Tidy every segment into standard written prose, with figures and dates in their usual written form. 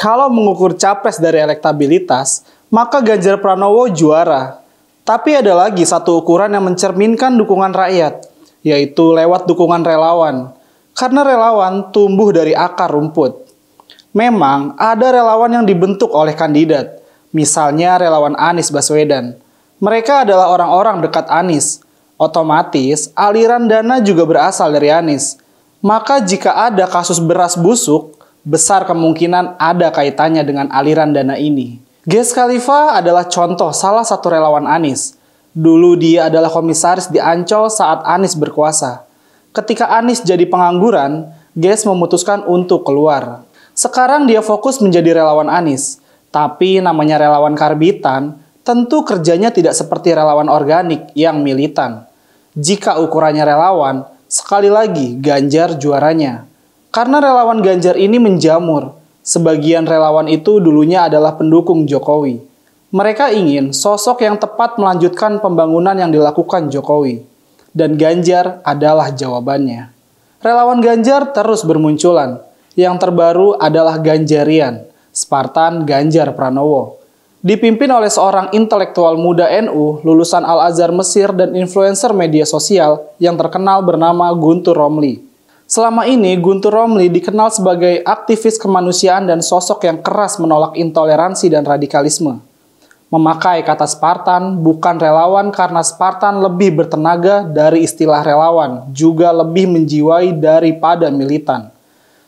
Kalau mengukur capres dari elektabilitas, maka Ganjar Pranowo juara. Tapi ada lagi satu ukuran yang mencerminkan dukungan rakyat, yaitu lewat dukungan relawan. Karena relawan tumbuh dari akar rumput. Memang ada relawan yang dibentuk oleh kandidat, misalnya relawan Anies Baswedan. Mereka adalah orang-orang dekat Anies. Otomatis, aliran dana juga berasal dari Anies. Maka jika ada kasus beras busuk, besar kemungkinan ada kaitannya dengan aliran dana ini. Ges Khalifa adalah contoh salah satu relawan Anies. Dulu dia adalah komisaris di Ancol saat Anies berkuasa. Ketika Anies jadi pengangguran, Ges memutuskan untuk keluar. Sekarang dia fokus menjadi relawan Anies. Tapi namanya relawan karbitan, tentu kerjanya tidak seperti relawan organik yang militan. Jika ukurannya relawan, sekali lagi Ganjar juaranya. Karena relawan Ganjar ini menjamur. Sebagian relawan itu dulunya adalah pendukung Jokowi. Mereka ingin sosok yang tepat melanjutkan pembangunan yang dilakukan Jokowi. Dan Ganjar adalah jawabannya. Relawan Ganjar terus bermunculan. Yang terbaru adalah Ganjarian, Spartan Ganjar Pranowo. Dipimpin oleh seorang intelektual muda NU, lulusan Al-Azhar Mesir dan influencer media sosial yang terkenal bernama Guntur Romli. Selama ini, Guntur Romli dikenal sebagai aktivis kemanusiaan dan sosok yang keras menolak intoleransi dan radikalisme. Memakai kata Spartan bukan relawan karena Spartan lebih bertenaga dari istilah relawan, juga lebih menjiwai daripada militan.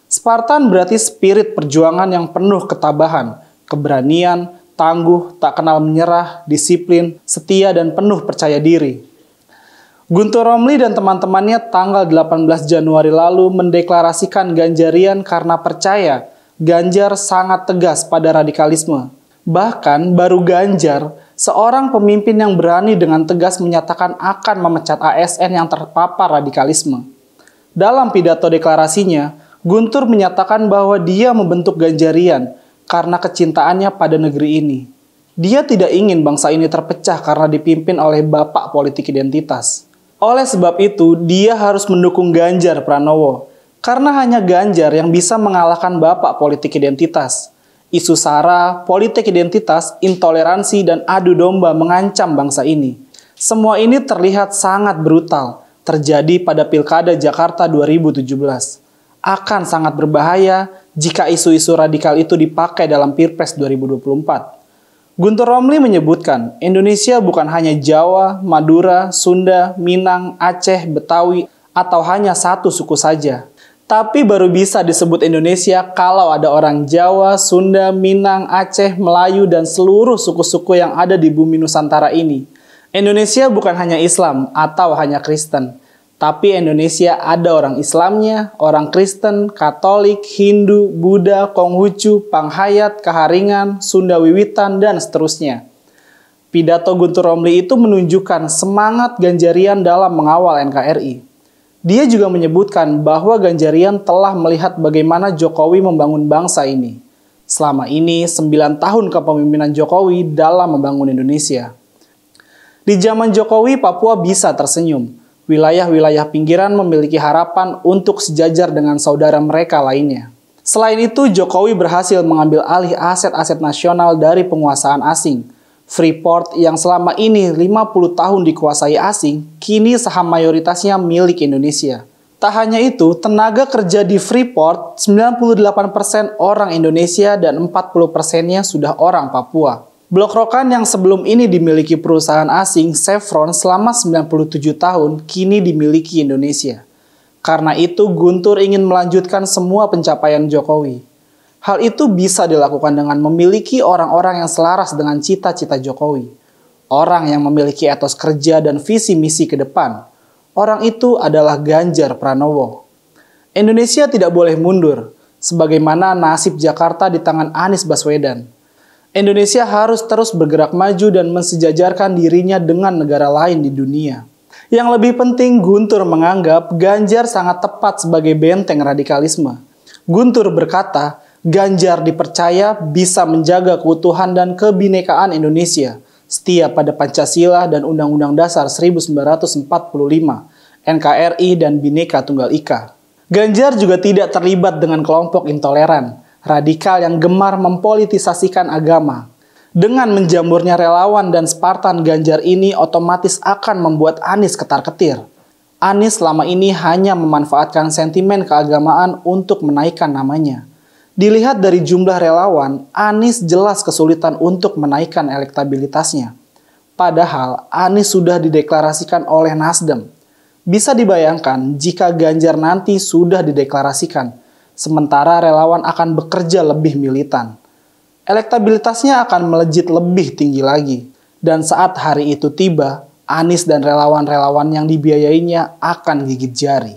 Spartan berarti spirit perjuangan yang penuh ketabahan, keberanian, tangguh, tak kenal menyerah, disiplin, setia, dan penuh percaya diri. Guntur Romli dan teman-temannya tanggal 18 Januari lalu mendeklarasikan Ganjarian karena percaya Ganjar sangat tegas pada radikalisme. Bahkan baru Ganjar, seorang pemimpin yang berani dengan tegas menyatakan akan memecat ASN yang terpapar radikalisme. Dalam pidato deklarasinya, Guntur menyatakan bahwa dia membentuk Ganjarian karena kecintaannya pada negeri ini. Dia tidak ingin bangsa ini terpecah karena dipimpin oleh bapak politik identitas. Oleh sebab itu, dia harus mendukung Ganjar Pranowo. Karena hanya Ganjar yang bisa mengalahkan bapak politik identitas. Isu SARA, politik identitas, intoleransi, dan adu domba mengancam bangsa ini. Semua ini terlihat sangat brutal, terjadi pada Pilkada Jakarta 2017. Akan sangat berbahaya jika isu-isu radikal itu dipakai dalam Pilpres 2024. Guntur Romli menyebutkan, Indonesia bukan hanya Jawa, Madura, Sunda, Minang, Aceh, Betawi, atau hanya satu suku saja. Tapi baru bisa disebut Indonesia kalau ada orang Jawa, Sunda, Minang, Aceh, Melayu, dan seluruh suku-suku yang ada di bumi Nusantara ini. Indonesia bukan hanya Islam atau hanya Kristen. Tapi Indonesia ada orang Islamnya, orang Kristen, Katolik, Hindu, Buddha, Konghucu, Panghayat, Kaharingan, Sunda Wiwitan, dan seterusnya. Pidato Guntur Romli itu menunjukkan semangat Ganjarian dalam mengawal NKRI. Dia juga menyebutkan bahwa Ganjarian telah melihat bagaimana Jokowi membangun bangsa ini. Selama ini, 9 tahun kepemimpinan Jokowi dalam membangun Indonesia. Di zaman Jokowi, Papua bisa tersenyum. Wilayah-wilayah pinggiran memiliki harapan untuk sejajar dengan saudara mereka lainnya. Selain itu, Jokowi berhasil mengambil alih aset-aset nasional dari penguasaan asing. Freeport yang selama ini 50 tahun dikuasai asing, kini saham mayoritasnya milik Indonesia. Tak hanya itu, tenaga kerja di Freeport 98% orang Indonesia dan 40%-nya sudah orang Papua. Blok Rokan yang sebelum ini dimiliki perusahaan asing, Chevron, selama 97 tahun, kini dimiliki Indonesia. Karena itu, Guntur ingin melanjutkan semua pencapaian Jokowi. Hal itu bisa dilakukan dengan memiliki orang-orang yang selaras dengan cita-cita Jokowi. Orang yang memiliki etos kerja dan visi misi ke depan. Orang itu adalah Ganjar Pranowo. Indonesia tidak boleh mundur, sebagaimana nasib Jakarta di tangan Anies Baswedan. Indonesia harus terus bergerak maju dan mensejajarkan dirinya dengan negara lain di dunia. Yang lebih penting, Guntur menganggap Ganjar sangat tepat sebagai benteng radikalisme. Guntur berkata, Ganjar dipercaya bisa menjaga keutuhan dan kebinekaan Indonesia, setia pada Pancasila dan Undang-Undang Dasar 1945, NKRI dan Bhinneka Tunggal Ika. Ganjar juga tidak terlibat dengan kelompok intoleran. radikal yang gemar mempolitisasikan agama. Dengan menjamurnya relawan dan Spartan Ganjar ini otomatis akan membuat Anies ketar-ketir. Anies selama ini hanya memanfaatkan sentimen keagamaan untuk menaikkan namanya. Dilihat dari jumlah relawan, Anies jelas kesulitan untuk menaikkan elektabilitasnya. Padahal Anies sudah dideklarasikan oleh Nasdem. Bisa dibayangkan jika Ganjar nanti sudah dideklarasikan, sementara relawan akan bekerja lebih militan. Elektabilitasnya akan melejit lebih tinggi lagi. Dan saat hari itu tiba, Anies dan relawan-relawan yang dibiayainya akan gigit jari.